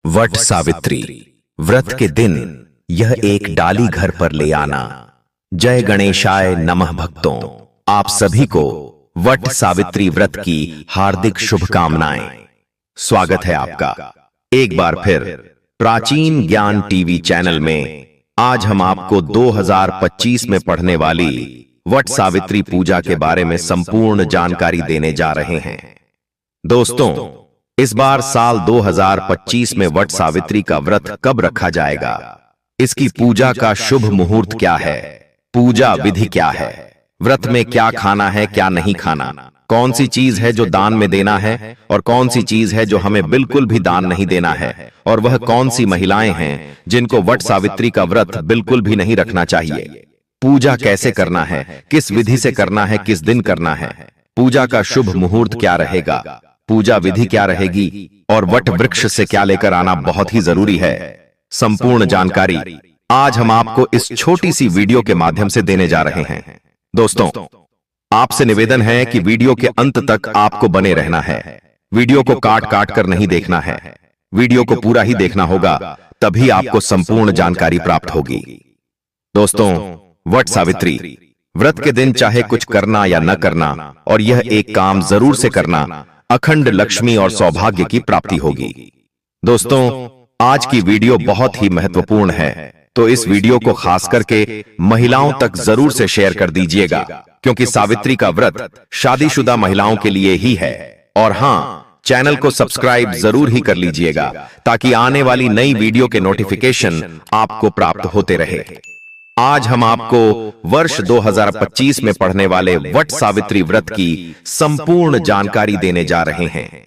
वट सावित्री व्रत के दिन यह एक डाली घर पर ले आना। जय गणेशाय नमः। भक्तों, आप सभी को वट सावित्री व्रत की हार्दिक शुभकामनाएं। स्वागत है आपका एक बार फिर प्राचीन ज्ञान टीवी चैनल में। आज हम आपको 2025 में पढ़ने वाली वट सावित्री पूजा के बारे में संपूर्ण जानकारी देने जा रहे हैं। दोस्तों, इस बार साल 2025 में वट सावित्री का व्रत कब रखा जाएगा, इसकी पूजा का शुभ मुहूर्त क्या है, पूजा विधि क्या है, व्रत में क्या खाना है क्या नहीं खाना, कौन सी चीज है जो दान में देना है और कौन सी चीज है जो हमें बिल्कुल भी दान नहीं देना है, और वह कौन सी महिलाएं हैं जिनको वट सावित्री का व्रत बिल्कुल भी नहीं रखना चाहिए, पूजा कैसे करना है, किस विधि से करना है, किस दिन करना है, पूजा का शुभ मुहूर्त क्या रहेगा, पूजा विधि क्या रहेगी और वट वृक्ष से क्या लेकर आना बहुत ही जरूरी है। संपूर्ण जानकारी आज हम आपको इस छोटी सी वीडियो के माध्यम से देने जा रहे हैं। दोस्तों, आपसे निवेदन है कि वीडियो के अंत तक आपको बने रहना है। वीडियो को काट काट कर नहीं देखना है, वीडियो को पूरा ही देखना होगा, तभी आपको संपूर्ण जानकारी प्राप्त होगी। दोस्तों, वट सावित्री व्रत के दिन चाहे कुछ करना या न करना, और यह एक काम जरूर से करना, अखंड लक्ष्मी और सौभाग्य की प्राप्ति होगी। दोस्तों, आज की वीडियो बहुत ही महत्वपूर्ण है, तो इस वीडियो को खास करके महिलाओं तक जरूर से शेयर कर दीजिएगा, क्योंकि सावित्री का व्रत शादीशुदा महिलाओं के लिए ही है। और हाँ, चैनल को सब्सक्राइब जरूर ही कर लीजिएगा, ताकि आने वाली नई वीडियो के नोटिफिकेशन आपको प्राप्त होते रहे। आज हम आपको वर्ष 2025 में पढ़ने वाले वट सावित्री व्रत की संपूर्ण जानकारी देने जा रहे हैं।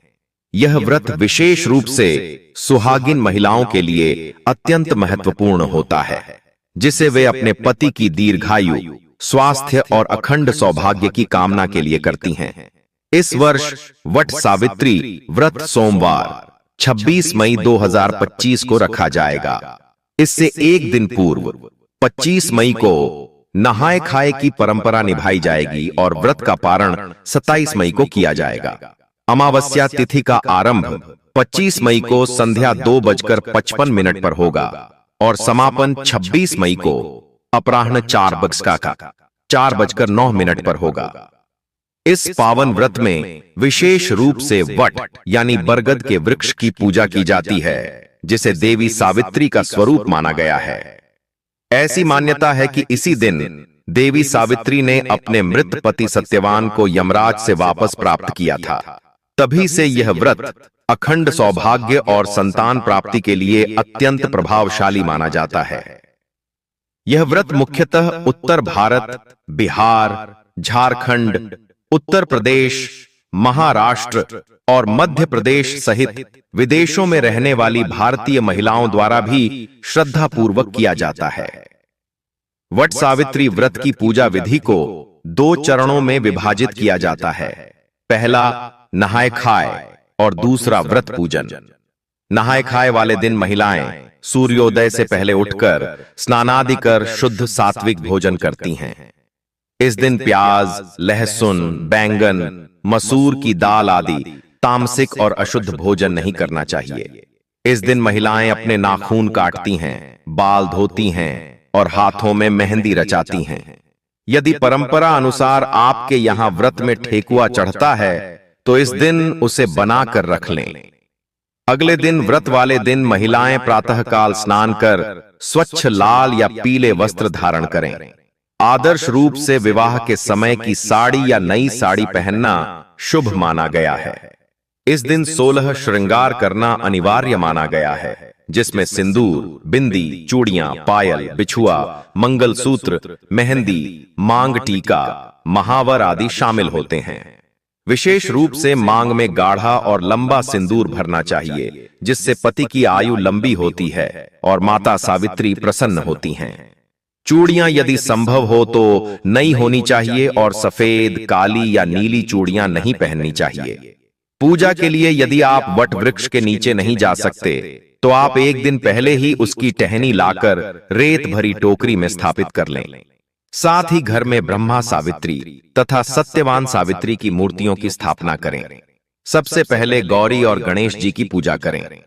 यह व्रत विशेष रूप से सुहागिन महिलाओं के लिए अत्यंत महत्वपूर्ण होता है, जिसे वे अपने पति की दीर्घायु, स्वास्थ्य और अखंड सौभाग्य की कामना के लिए करती हैं। इस वर्ष वट सावित्री व्रत सोमवार 26 मई 2025 को रखा जाएगा। इससे एक दिन पूर्व 25 मई को नहाए खाए की परंपरा निभाई जाएगी और व्रत का पारण 27 मई को किया जाएगा। अमावस्या तिथि का आरंभ 25 मई को संध्या 2:55 पर होगा और समापन 26 मई को अपराह्न 4:09 पर होगा। इस पावन व्रत में विशेष रूप से वट यानी बरगद के वृक्ष की पूजा की जाती है, जिसे देवी सावित्री का स्वरूप माना गया है। ऐसी मान्यता है कि इसी दिन देवी सावित्री ने अपने मृत पति सत्यवान को यमराज से वापस प्राप्त किया था। तभी से यह व्रत अखंड सौभाग्य और संतान प्राप्ति के लिए अत्यंत प्रभावशाली माना जाता है। यह व्रत मुख्यतः उत्तर भारत, बिहार, झारखंड, उत्तर प्रदेश, महाराष्ट्र और मध्य प्रदेश सहित विदेशों में रहने वाली भारतीय महिलाओं द्वारा भी श्रद्धा पूर्वक किया जाता है। वट सावित्री व्रत की पूजा विधि को 2 चरणों में विभाजित किया जाता है। पहला नहाए खाए और दूसरा व्रत पूजन। नहाए खाए वाले दिन महिलाएं सूर्योदय से पहले उठकर स्नानादि कर शुद्ध सात्विक भोजन करती हैं। इस दिन प्याज, लहसुन, बैंगन, मसूर की दाल आदि तामसिक और अशुद्ध भोजन नहीं करना चाहिए। इस दिन महिलाएं अपने नाखून काटती हैं, बाल धोती हैं और हाथों में मेहंदी रचाती हैं। यदि परंपरा अनुसार आपके यहाँ व्रत में ठेकुआ चढ़ता है, तो इस दिन उसे बनाकर रख लें। अगले दिन व्रत वाले दिन महिलाएं प्रातःकाल स्नान कर स्वच्छ लाल या पीले वस्त्र धारण करें। आदर्श रूप से विवाह के समय की साड़ी या नई साड़ी पहनना शुभ माना गया है। इस दिन 16 श्रृंगार करना अनिवार्य माना गया है, जिसमें सिंदूर, बिंदी, चूड़ियां, पायल, बिछुआ, मंगलसूत्र, मेहंदी, मांग टीका, महावर आदि शामिल होते हैं। विशेष रूप से मांग में गाढ़ा और लंबा सिंदूर भरना चाहिए, जिससे पति की आयु लंबी होती है और माता सावित्री प्रसन्न होती हैं। चूड़ियां यदि संभव हो तो नई होनी चाहिए और सफेद, काली या नीली चूड़ियां नहीं पहननी चाहिए। पूजा के लिए यदि आप वट वृक्ष के नीचे नहीं जा सकते, तो आप एक दिन पहले ही उसकी टहनी लाकर रेत भरी टोकरी में स्थापित कर लें। साथ ही घर में ब्रह्मा सावित्री तथा सत्यवान सावित्री की मूर्तियों की स्थापना करें। सबसे पहले गौरी और गणेश जी की पूजा करें।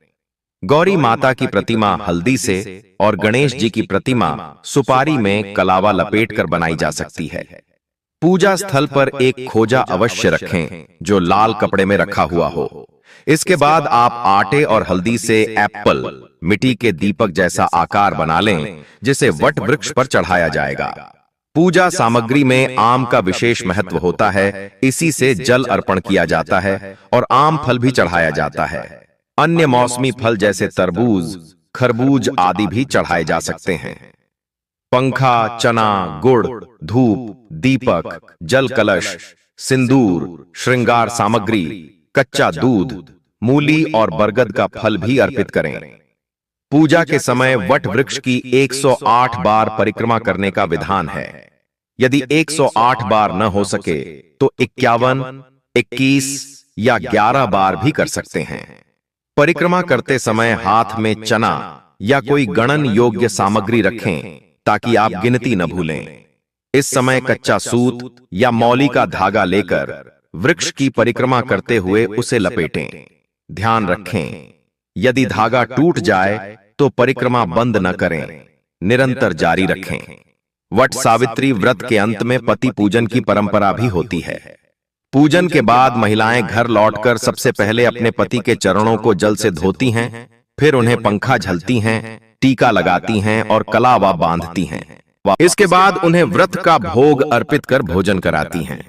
गौरी माता की प्रतिमा हल्दी से और गणेश जी की प्रतिमा सुपारी में कलावा लपेटकर बनाई जा सकती है। पूजा स्थल पर एक खोजा अवश्य रखें जो लाल कपड़े में रखा हुआ हो। इसके बाद आप आटे और हल्दी से एप्पल, मिट्टी के दीपक जैसा आकार बना लें जिसे वट वृक्ष पर चढ़ाया जाएगा। पूजा सामग्री में आम का विशेष महत्व होता है, इसी से जल अर्पण किया जाता है और आम फल भी चढ़ाया जाता है। अन्य मौसमी फल जैसे तरबूज, खरबूज आदि भी चढ़ाए जा सकते हैं। पंखा, चना, गुड़, धूप, दीपक, जल कलश, सिंदूर, श्रृंगार सामग्री, कच्चा दूध, मूली और बरगद का फल भी अर्पित करें। पूजा के समय वट वृक्ष की 108 बार परिक्रमा करने का विधान है। यदि 108 बार न हो सके तो 51, 21 या 11 बार भी कर सकते हैं। परिक्रमा करते समय हाथ में चना या कोई गणन योग्य सामग्री रखें ताकि आप गिनती न भूलें। इस समय कच्चा सूत या मौली का धागा लेकर वृक्ष की परिक्रमा करते हुए उसे लपेटें। ध्यान रखें, यदि धागा टूट जाए तो परिक्रमा बंद न करें, निरंतर जारी रखें। वट सावित्री व्रत के अंत में पति पूजन की परंपरा भी होती है। पूजन के बाद महिलाएं घर लौटकर सबसे पहले अपने पति के चरणों को जल से धोती हैं, फिर उन्हें पंखा झलती हैं, टीका लगाती हैं और कलावा बांधती हैं। इसके बाद उन्हें व्रत का भोग अर्पित कर भोजन कराती हैं।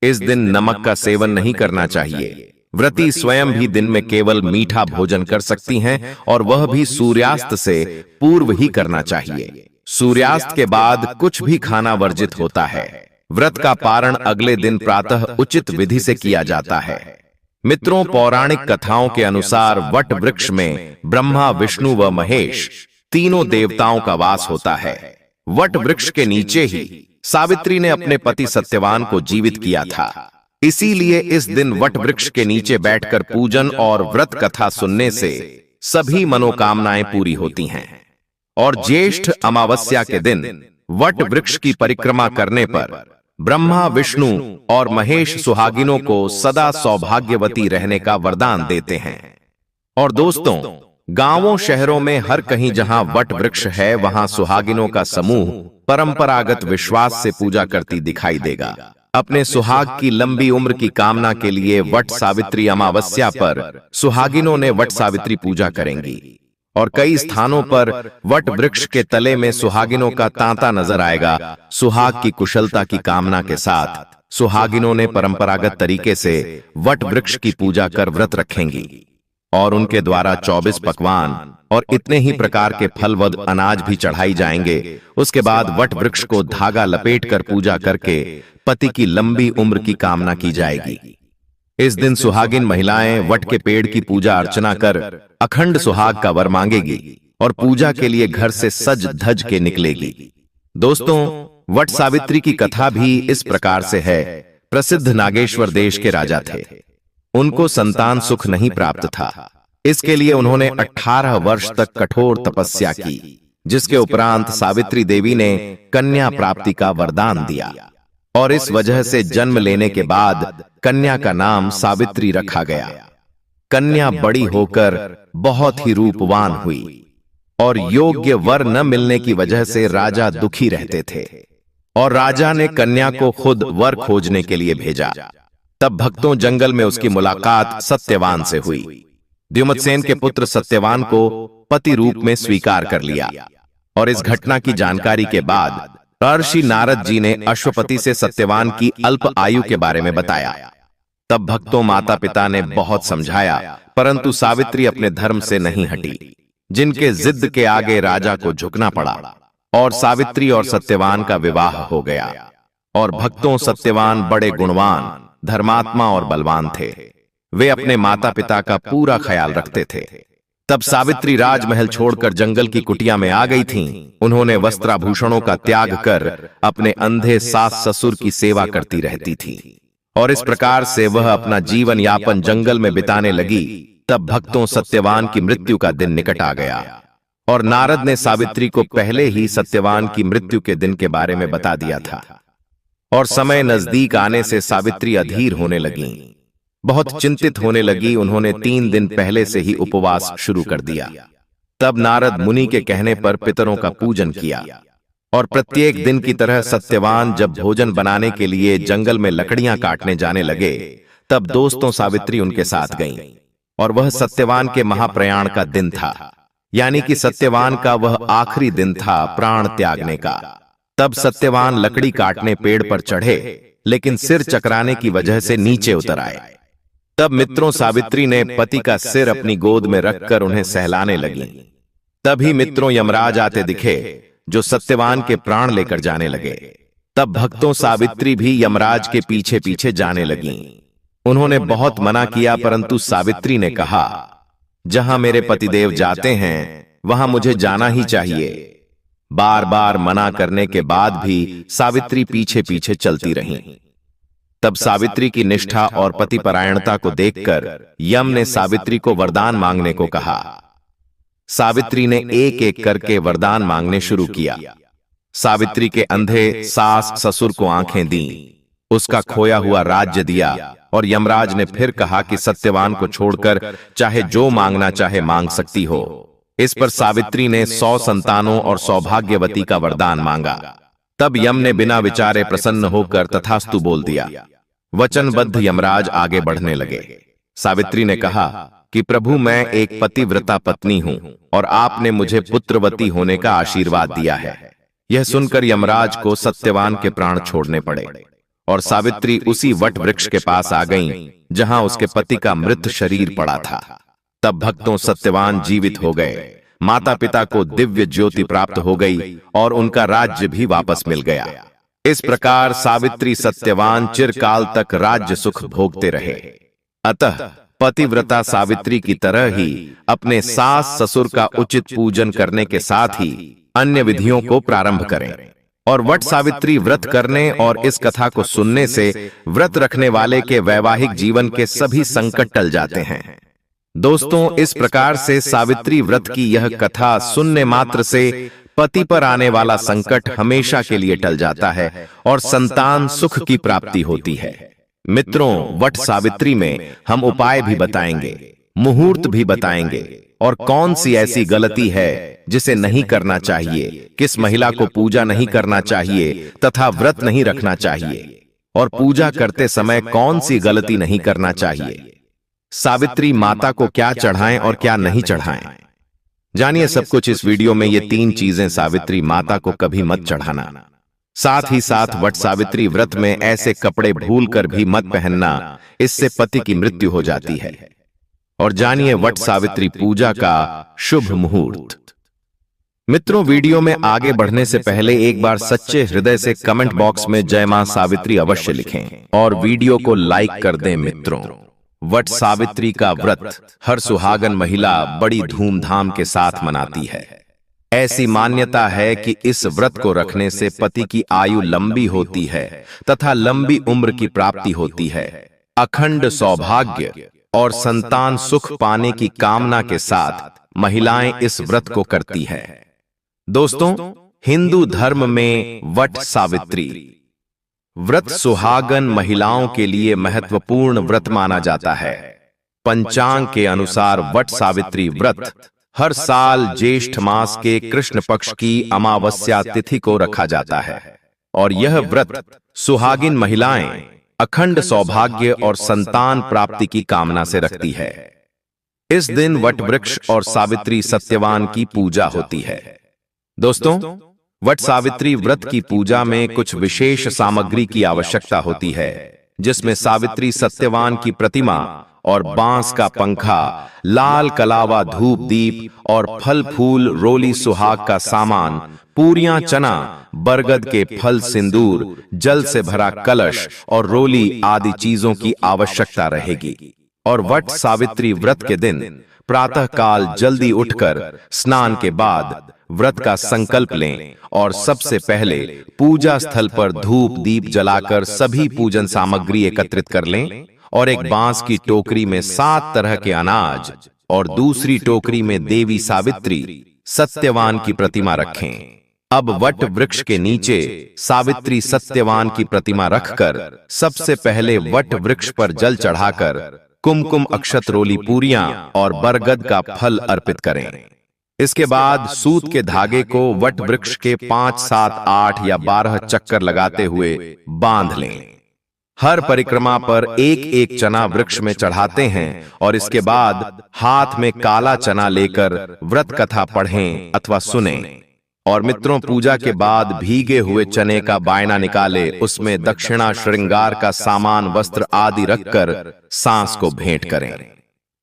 इस दिन नमक का सेवन नहीं करना चाहिए। व्रती स्वयं भी दिन में केवल मीठा भोजन कर सकती हैं और वह भी सूर्यास्त से पूर्व ही करना चाहिए। सूर्यास्त के बाद कुछ भी खाना वर्जित होता है। व्रत का पारण अगले दिन प्रातः उचित विधि से किया जाता है। मित्रों, पौराणिक कथाओं के अनुसार वट वृक्ष में ब्रह्मा, विष्णु व महेश तीनों देवताओं का वास होता है। वट वृक्ष के नीचे ही सावित्री ने अपने पति सत्यवान को जीवित किया था। इसीलिए इस दिन वट वृक्ष के नीचे बैठकर पूजन और व्रत कथा सुनने से सभी मनोकामनाएं पूरी होती हैं। और ज्येष्ठ अमावस्या के दिन वट वृक्ष की परिक्रमा करने पर ब्रह्मा, विष्णु और महेश सुहागिनों को सदा सौभाग्यवती रहने का वरदान देते हैं। और दोस्तों, गांवों शहरों में हर कहीं जहां वट वृक्ष है वहां सुहागिनों का समूह परंपरागत विश्वास से पूजा करती दिखाई देगा। अपने सुहाग की लंबी उम्र की कामना के लिए वट सावित्री अमावस्या पर सुहागिनों ने वट सावित्री पूजा करेंगी। और कई स्थानों पर वट वृक्ष के तले में सुहागिनों का तांता नजर आएगा। सुहाग की कुशलता की कामना के साथ सुहागिनों ने परंपरागत तरीके से वट वृक्ष की पूजा कर व्रत रखेंगी और उनके द्वारा 24 पकवान और इतने ही प्रकार के फलवद अनाज भी चढ़ाई जाएंगे। उसके बाद वट वृक्ष को धागा लपेटकर पूजा करके पति की लंबी उम्र की कामना की जाएगी। इस दिन सुहागिन महिलाएं वट के पेड़ की पूजा अर्चना कर अखंड सुहाग का वर मांगेगी और पूजा के लिए घर से सज धज के निकलेगी। दोस्तों, वट सावित्री की कथा भी इस प्रकार से है। प्रसिद्ध नागेश्वर देश के राजा थे। उनको संतान सुख नहीं प्राप्त था। इसके लिए उन्होंने 18 वर्ष तक कठोर तपस्या की, जिसके उपरांत सावित्री देवी ने कन्या प्राप्ति का वरदान दिया और इस वजह से जन्म लेने के बाद कन्या का नाम सावित्री रखा गया। कन्या बड़ी होकर बहुत ही रूपवान हुई और योग्य वर न मिलने की वजह से राजा दुखी रहते थे और राजा ने कन्या को खुद वर खोजने के लिए भेजा। तब भक्तों जंगल में उसकी मुलाकात सत्यवान से हुई। द्युमत्सेन के पुत्र सत्यवान को पति रूप में स्वीकार कर लिया और इस घटना की जानकारी के बाद ऋषि नारद जी ने अश्वपति से सत्यवान की अल्प आयु के बारे में बताया। तब भक्तों माता पिता ने बहुत समझाया, परंतु सावित्री अपने धर्म से नहीं हटी, जिनके जिद के आगे राजा को झुकना पड़ा और सावित्री और सत्यवान का विवाह हो गया। और भक्तों, सत्यवान बड़े गुणवान, धर्मात्मा और बलवान थे। वे अपने माता पिता का पूरा ख्याल रखते थे। तब सावित्री राजमहल छोड़कर जंगल की कुटिया में आ गई थीं। उन्होंने वस्त्राभूषणों का त्याग कर अपने अंधे सास ससुर की सेवा करती रहती थी और इस प्रकार से वह अपना जीवन यापन जंगल में बिताने लगी। तब भक्तों, सत्यवान की मृत्यु का दिन निकट आ गया और नारद ने सावित्री को पहले ही सत्यवान की मृत्यु के दिन के बारे में बता दिया था और समय नजदीक आने से सावित्री अधीर होने लगीं। बहुत चिंतित होने लगी। उन्होंने 3 दिन पहले से ही उपवास शुरू कर दिया। तब नारद मुनि के कहने पर पितरों का पूजन किया और प्रत्येक दिन की तरह सत्यवान जब भोजन बनाने के लिए जंगल में लकड़ियां काटने जाने लगे, तब दोस्तों सावित्री उनके साथ गईं। और वह सत्यवान के महाप्रयाण का दिन था, यानी कि सत्यवान का वह आखिरी दिन था प्राण त्यागने का। तब सत्यवान लकड़ी काटने पेड़ पर चढ़े, लेकिन सिर चकराने की वजह से नीचे उतर आए। तब मित्रों सावित्री ने पति का सिर अपनी गोद में रखकर उन्हें सहलाने लगी। तभी मित्रों यमराज आते दिखे, जो सत्यवान के प्राण लेकर जाने लगे। तब भक्तों सावित्री भी यमराज के पीछे पीछे जाने लगीं। उन्होंने बहुत मना किया, परंतु सावित्री ने कहा, जहां मेरे पतिदेव जाते हैं वहां मुझे जाना ही चाहिए। बार बार मना करने के बाद भी सावित्री पीछे पीछे चलती रहीं। तब सावित्री की निष्ठा और पतिपरायणता को देखकर यम ने सावित्री को वरदान मांगने को कहा। सावित्री ने एक एक करके वरदान मांगने शुरू किया। सावित्री के अंधे सास ससुर को आंखें दी, उसका खोया हुआ राज्य दिया और यमराज ने फिर कहा कि सत्यवान को छोड़कर चाहे जो मांगना चाहे मांग सकती हो। इस पर सावित्री ने 100 संतानों और सौभाग्यवती का वरदान मांगा। तब यम ने बिना विचारे प्रसन्न होकर तथास्तु बोल दिया। वचनबद्ध यमराज आगे बढ़ने लगे। सावित्री ने कहा कि प्रभु, मैं एक पतिव्रता पत्नी हूं और आपने मुझे पुत्रवती होने का आशीर्वाद दिया है। यह सुनकर यमराज को सत्यवान के प्राण छोड़ने पड़े और सावित्री उसी वट वृक्ष के पास आ गईं, जहां उसके पति का मृत शरीर पड़ा था। तब भक्तों सत्यवान जीवित हो गए, माता पिता को दिव्य ज्योति प्राप्त हो गई और उनका राज्य भी वापस मिल गया। इस प्रकार सावित्री सत्यवान चिरकाल तक राज्य सुख भोगते रहे। अतः पतिव्रता सावित्री की तरह ही अपने सास ससुर का उचित पूजन करने के साथ ही अन्य विधियों को प्रारंभ करें। और वट सावित्री व्रत करने और इस कथा को सुनने से व्रत रखने वाले के वैवाहिक जीवन के सभी संकट टल जाते हैं। दोस्तों, इस प्रकार से सावित्री व्रत की यह कथा सुनने मात्र से पति पर आने वाला संकट हमेशा के लिए टल जाता है और संतान सुख की प्राप्ति होती है। मित्रों, वट सावित्री में हम उपाय भी बताएंगे, मुहूर्त भी बताएंगे और कौन सी ऐसी गलती है जिसे नहीं करना चाहिए, किस महिला को पूजा नहीं करना चाहिए तथा व्रत नहीं रखना चाहिए और पूजा करते समय कौन सी गलती नहीं करना चाहिए। सावित्री माता को क्या चढ़ाएं और क्या नहीं चढ़ाएं, जानिए सब कुछ इस वीडियो में। ये 3 चीजें सावित्री माता को कभी मत चढ़ाना। साथ ही साथ वट सावित्री व्रत में ऐसे कपड़े भूलकर भी मत पहनना, इससे पति की मृत्यु हो जाती है। और जानिए वट सावित्री पूजा का शुभ मुहूर्त। मित्रों, वीडियो में आगे बढ़ने से पहले एक बार सच्चे हृदय से कमेंट बॉक्स में जय मां सावित्री अवश्य लिखें और वीडियो को लाइक कर दें। मित्रों, वट सावित्री का व्रत हर सुहागन महिला बड़ी धूमधाम के साथ मनाती है। ऐसी मान्यता है कि इस व्रत को रखने से पति की आयु लंबी होती है तथा लंबी उम्र की प्राप्ति होती है। अखंड सौभाग्य और संतान सुख पाने की कामना के साथ महिलाएं इस व्रत को करती है। दोस्तों, हिंदू धर्म में वट सावित्री व्रत सुहागन महिलाओं के लिए महत्वपूर्ण व्रत माना जाता है। पंचांग के अनुसार वट सावित्री व्रत हर साल ज्येष्ठ मास के कृष्ण पक्ष की अमावस्या तिथि को रखा जाता है और यह व्रत सुहागिन महिलाएं अखंड सौभाग्य और संतान प्राप्ति की कामना से रखती है। इस दिन वट वृक्ष और सावित्री सत्यवान की पूजा होती है। दोस्तों, वट सावित्री व्रत की पूजा में कुछ विशेष सामग्री की आवश्यकता होती है, जिसमें सावित्री सत्यवान की प्रतिमा और बांस का पंखा, लाल कलावा धूप दीप और फल फूल रोली सुहाग का सामान, पूरियां चना, बरगद के फल सिंदूर, जल से भरा कलश और रोली आदि चीजों की आवश्यकता रहेगी। और वट सावित्री व्रत के दिन प्रातः काल जल्दी उठकर स्नान के बाद व्रत का संकल्प लें और सबसे पहले पूजा स्थल पर धूप दीप जलाकर सभी पूजन सामग्री एकत्रित कर लें और एक बांस की टोकरी में 7 तरह के अनाज और दूसरी टोकरी में देवी सावित्री सत्यवान की प्रतिमा रखें। अब वट वृक्ष के नीचे सावित्री सत्यवान की प्रतिमा रखकर सबसे पहले वट वृक्ष पर जल चढ़ाकर कुमकुम अक्षत रोली पूरियां और बरगद का फल अर्पित करें। इसके बाद सूत के धागे को वट वृक्ष के 5, 7, 8 या 12 चक्कर लगाते हुए बांध लें। हर परिक्रमा पर एक एक चना वृक्ष में चढ़ाते हैं और इसके बाद हाथ में काला चना लेकर व्रत कथा पढ़ें अथवा सुनें। और मित्रों, पूजा के बाद भीगे हुए चने का बायना निकाले, उसमें दक्षिणा, श्रृंगार का सामान, वस्त्र आदि रखकर सांस को भेंट करें।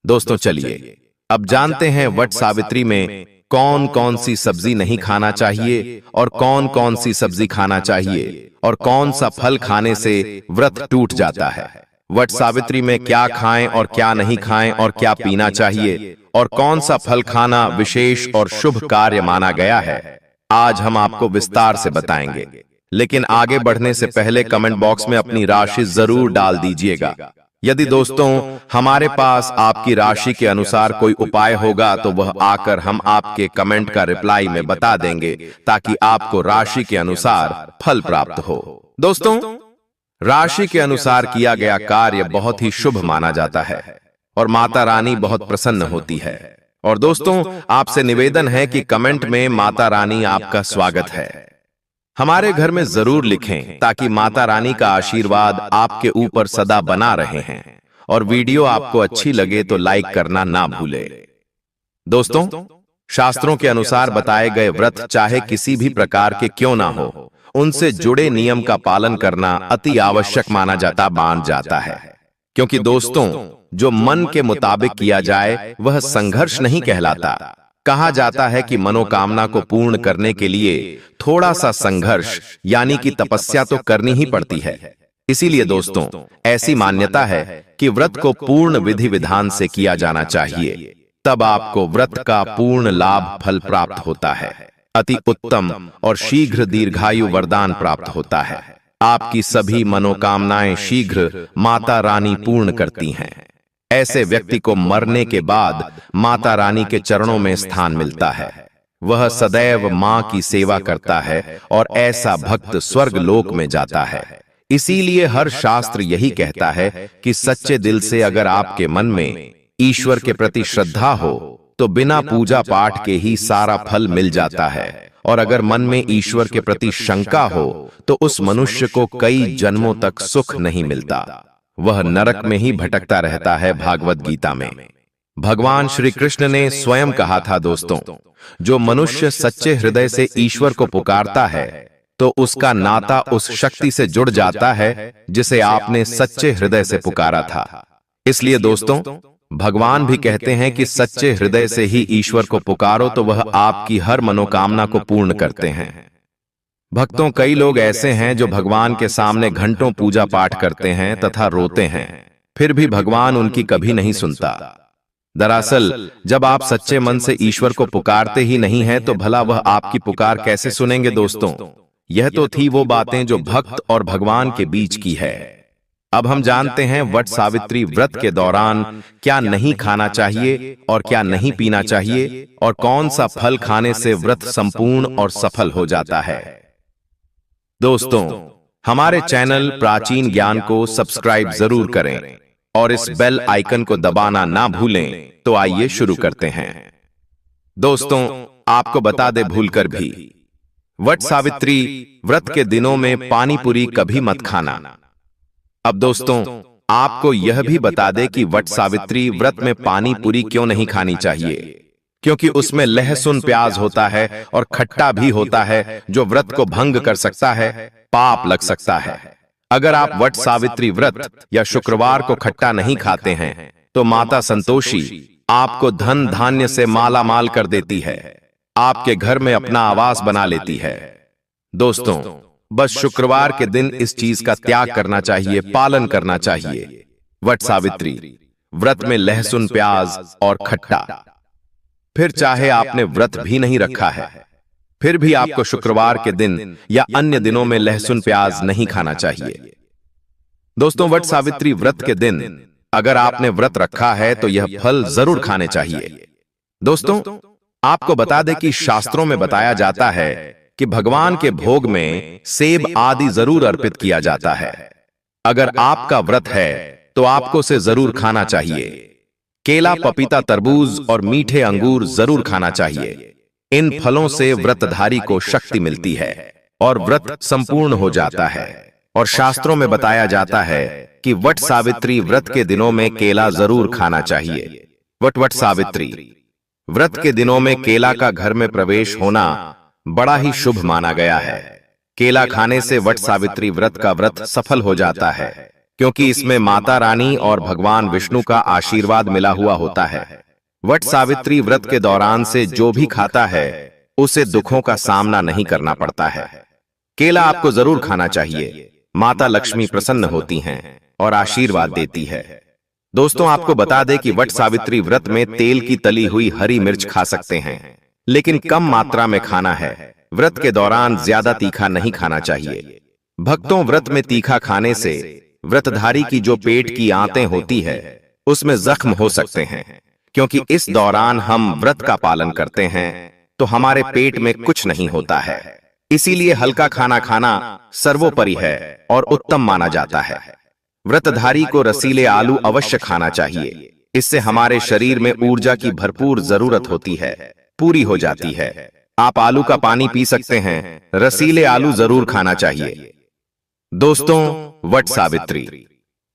दोस्तों चलिए अब जानते हैं वट सावित्री में कौन कौन सी सब्जी नहीं खाना चाहिए और कौन कौन सी सब्जी खाना चाहिए और कौन सा फल खाने से व्रत टूट जाता है। वट सावित्री में क्या खाएं और क्या नहीं खाएं और क्या पीना चाहिए और कौन सा फल खाना विशेष और शुभ कार्य माना गया है, आज हम आपको विस्तार से बताएंगे। लेकिन आगे बढ़ने से पहले कमेंट बॉक्स में अपनी राशि जरूर डाल दीजिएगा। यदि दोस्तों हमारे पास आपकी राशि के अनुसार कोई उपाय होगा तो वह आकर हम आपके कमेंट का रिप्लाई में बता देंगे, ताकि आपको राशि के अनुसार फल प्राप्त हो। दोस्तों, राशि के अनुसार किया गया कार्य बहुत ही शुभ माना जाता है और माता रानी बहुत प्रसन्न होती है। और दोस्तों, आपसे निवेदन है कि कमेंट में माता रानी आपका स्वागत है हमारे घर में जरूर लिखें, ताकि माता रानी का आशीर्वाद आपके ऊपर सदा बना रहे हैं। और वीडियो आपको अच्छी लगे तो लाइक करना ना भूले। दोस्तों, शास्त्रों के अनुसार बताए गए व्रत चाहे किसी भी प्रकार के क्यों ना हो, उनसे जुड़े नियम का पालन करना अति आवश्यक माना जाता है। क्योंकि दोस्तों, जो मन के मुताबिक किया जाए वह संघर्ष नहीं कहलाता। कहा जाता है कि मनोकामना को पूर्ण करने के लिए थोड़ा सा संघर्ष यानी कि तपस्या तो करनी ही पड़ती है। इसीलिए दोस्तों, ऐसी मान्यता है कि व्रत को पूर्ण विधि विधान से किया जाना चाहिए, तब आपको व्रत का पूर्ण लाभ फल प्राप्त होता है। अति उत्तम और शीघ्र दीर्घायु वरदान प्राप्त होता है। आपकी सभी मनोकामनाएं शीघ्र माता रानी पूर्ण करती हैं। ऐसे व्यक्ति को मरने के बाद माता रानी के चरणों में स्थान मिलता है। वह सदैव मां की सेवा करता है और ऐसा भक्त स्वर्ग लोक में जाता है। इसीलिए हर शास्त्र यही कहता है कि सच्चे दिल से अगर आपके मन में ईश्वर के प्रति श्रद्धा हो तो बिना पूजा पाठ के ही सारा फल मिल जाता है। और अगर मन में ईश्वर के प्रति शंका हो तो उस मनुष्य को कई जन्मों तक सुख नहीं मिलता, वह नरक में ही भटकता रहता है। भागवत गीता में भगवान श्री कृष्ण ने स्वयं कहा था, दोस्तों, जो मनुष्य सच्चे हृदय से ईश्वर को पुकारता है तो उसका नाता उस शक्ति से जुड़ जाता है जिसे आपने सच्चे हृदय से पुकारा था। इसलिए दोस्तों, भगवान भी कहते हैं कि सच्चे हृदय से ही ईश्वर को पुकारो तो वह आपकी हर मनोकामना को पूर्ण करते हैं। भक्तों, कई लोग ऐसे हैं जो भगवान के सामने घंटों पूजा पाठ करते हैं तथा रोते हैं, फिर भी भगवान उनकी कभी नहीं सुनता। दरअसल जब आप सच्चे मन से ईश्वर को पुकारते ही नहीं हैं तो भला वह आपकी पुकार कैसे सुनेंगे। दोस्तों, यह तो थी वो बातें जो भक्त और भगवान के बीच की है। अब हम जानते हैं वट सावित्री व्रत के दौरान क्या नहीं खाना चाहिए और क्या नहीं पीना चाहिए और कौन सा फल खाने से व्रत संपूर्ण और सफल हो जाता है। दोस्तों, हमारे चैनल प्राचीन ज्ञान को सब्सक्राइब जरूर करें और इस बेल आइकन को दबाना ना भूलें। तो आइए शुरू करते हैं। दोस्तों, आपको बता दे भूलकर भी, वट सावित्री व्रत के दिनों में पानी पूरी कभी मत खाना। अब दोस्तों, आपको यह भी बता दे कि वट सावित्री व्रत में पानी पूरी क्यों नहीं खानी चाहिए, क्योंकि उसमें लहसुन प्याज होता है और खट्टा भी होता है जो व्रत को भंग कर सकता है, पाप लग सकता है। अगर आप वट सावित्री व्रत या शुक्रवार को खट्टा नहीं खाते हैं तो माता संतोषी आपको धन धान्य से माला माल कर देती है, आपके घर में अपना आवास बना लेती है। दोस्तों, बस शुक्रवार के दिन इस चीज का त्याग करना चाहिए, पालन करना चाहिए। वट सावित्री व्रत में लहसुन प्याज और खट्टा। फिर चाहे आपने व्रत भी नहीं रखा है, फिर भी आपको शुक्रवार के दिन या अन्य दिनों में लहसुन प्याज नहीं खाना चाहिए। दोस्तों, वट सावित्री व्रत के दिन अगर आपने व्रत रखा है तो यह फल जरूर खाने चाहिए। दोस्तों, आपको बता दें कि शास्त्रों में बताया जाता है कि भगवान के भोग में सेब आदि जरूर अर्पित किया जाता है। अगर आपका व्रत है तो आपको उसे जरूर खाना चाहिए। केला, पपीता, तरबूज और मीठे अंगूर जरूर खाना चाहिए। इन फलों से व्रतधारी को शक्ति मिलती है और व्रत संपूर्ण हो जाता है। और शास्त्रों में बताया जाता है कि वट सावित्री व्रत के दिनों में केला जरूर खाना चाहिए। वट सावित्री व्रत के दिनों में केला का घर में प्रवेश होना बड़ा ही शुभ माना गया है। केला खाने से वट सावित्री व्रत का व्रत सफल हो जाता है, क्योंकि इसमें माता रानी और भगवान विष्णु का आशीर्वाद मिला हुआ होता है। वट सावित्री व्रत के दौरान से जो भी खाता है उसे दुखों का सामना नहीं करना पड़ता है। केला आपको जरूर खाना चाहिए। माता लक्ष्मी प्रसन्न होती हैं और आशीर्वाद देती है। दोस्तों, आपको बता दें कि वट सावित्री व्रत में तेल की तली हुई हरी मिर्च खा सकते हैं, लेकिन कम मात्रा में खाना है। व्रत के दौरान ज्यादा तीखा नहीं खाना चाहिए। भक्तों, व्रत में तीखा खाने से व्रतधारी की जो पेट की आंतें होती है उसमें जख्म हो सकते हैं, क्योंकि इस दौरान हम व्रत का पालन करते हैं तो हमारे पेट में कुछ नहीं होता है। इसीलिए हल्का खाना खाना सर्वोपरि है और उत्तम माना जाता है। व्रतधारी को रसीले आलू अवश्य खाना चाहिए। इससे हमारे शरीर में ऊर्जा की भरपूर जरूरत होती है, पूरी हो जाती है। आप आलू का पानी पी सकते हैं, रसीले आलू जरूर खाना चाहिए। दोस्तों, वट सावित्री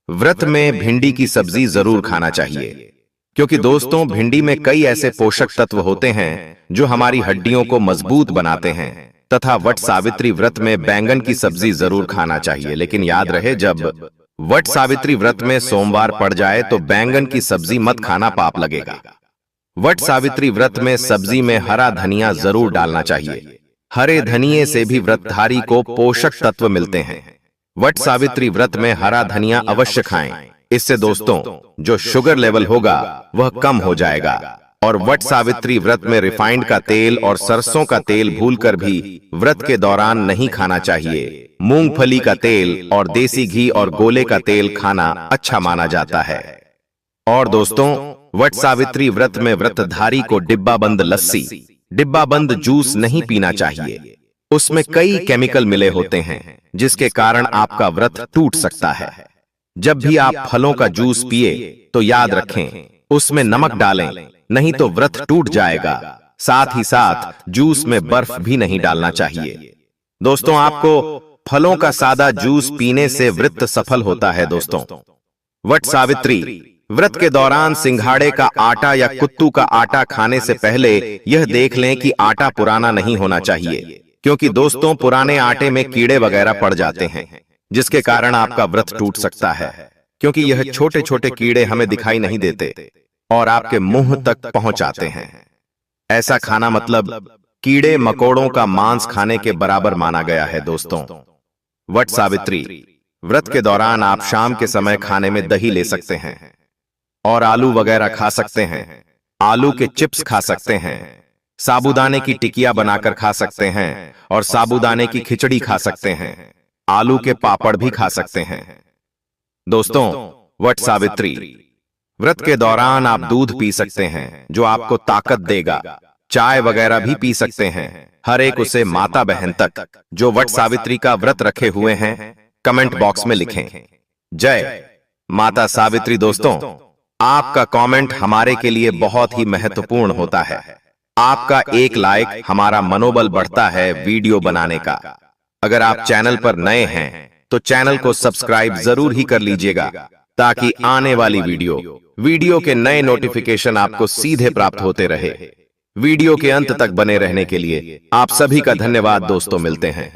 व्रत में भिंडी की सब्जी जरूर खाना चाहिए, क्योंकि दोस्तों भिंडी में कई ऐसे पोषक तत्व होते हैं जो हमारी हड्डियों को मजबूत बनाते हैं। तथा वट सावित्री व्रत में बैंगन की सब्जी जरूर खाना चाहिए। लेकिन याद रहे, जब वट सावित्री व्रत में सोमवार पड़ जाए तो बैंगन की सब्जी मत खाना, पाप लगेगा। वट सावित्री व्रत में सब्जी में हरा धनिया जरूर डालना चाहिए। हरे धनिये से भी व्रतधारी को पोषक तत्व मिलते हैं। वट सावित्री व्रत में हरा धनिया अवश्य खाएं। इससे दोस्तों जो शुगर लेवल होगा वह कम हो जाएगा। और वट सावित्री व्रत में रिफाइंड का तेल और सरसों का तेल भूलकर भी व्रत के दौरान नहीं खाना चाहिए। मूंगफली का तेल और देसी घी और गोले का तेल खाना अच्छा माना जाता है। और दोस्तों, वट सावित्री व्रत में व्रतधारी को डिब्बा बंद लस्सी, डिब्बा बंद जूस नहीं पीना चाहिए। उसमें कई केमिकल मिले होते हैं जिसके कारण आपका व्रत टूट सकता है। जब भी आप फलों का जूस पिए तो याद रखें उसमें नमक डालें, नहीं तो व्रत टूट जाएगा। साथ ही साथ जूस में बर्फ भी नहीं डालना चाहिए। दोस्तों, आपको फलों का सादा जूस पीने से व्रत सफल होता है। दोस्तों, वट सावित्री व्रत के दौरान सिंघाड़े का आटा या कुत्तू का आटा खाने से पहले यह देख लें कि आटा पुराना नहीं होना चाहिए, क्योंकि दोस्तों पुराने आटे में कीड़े वगैरह पड़ जाते हैं जिसके कारण आपका व्रत टूट सकता है, क्योंकि यह छोटे छोटे कीड़े हमें दिखाई नहीं देते और आपके मुंह तक पहुंच आते हैं। ऐसा खाना मतलब कीड़े मकोड़ों का मांस खाने के बराबर माना गया है। दोस्तों, वट सावित्री व्रत के दौरान आप शाम के समय खाने में दही ले सकते हैं और आलू वगैरह खा सकते हैं। आलू के चिप्स खा सकते हैं, साबूदाने की टिकिया बनाकर खा सकते हैं और साबूदाने की खिचड़ी खा सकते हैं। आलू के पापड़ भी खा सकते हैं। दोस्तों, वट सावित्री व्रत के दौरान आप दूध पी सकते हैं जो आपको ताकत देगा। चाय वगैरह भी पी सकते हैं। हर एक उसे माता बहन तक जो वट सावित्री का व्रत रखे हुए हैं कमेंट बॉक्स में लिखें, जय माता सावित्री। दोस्तों, आपका कमेंट हमारे के लिए बहुत ही महत्वपूर्ण होता है। आपका एक लाइक हमारा मनोबल बढ़ता है वीडियो बनाने का। अगर आप चैनल पर नए हैं तो चैनल को सब्सक्राइब जरूर ही कर लीजिएगा, ताकि आने वाली वीडियो के नए नोटिफिकेशन आपको सीधे प्राप्त होते रहे। वीडियो के अंत तक बने रहने के लिए आप सभी का धन्यवाद। दोस्तों, मिलते हैं।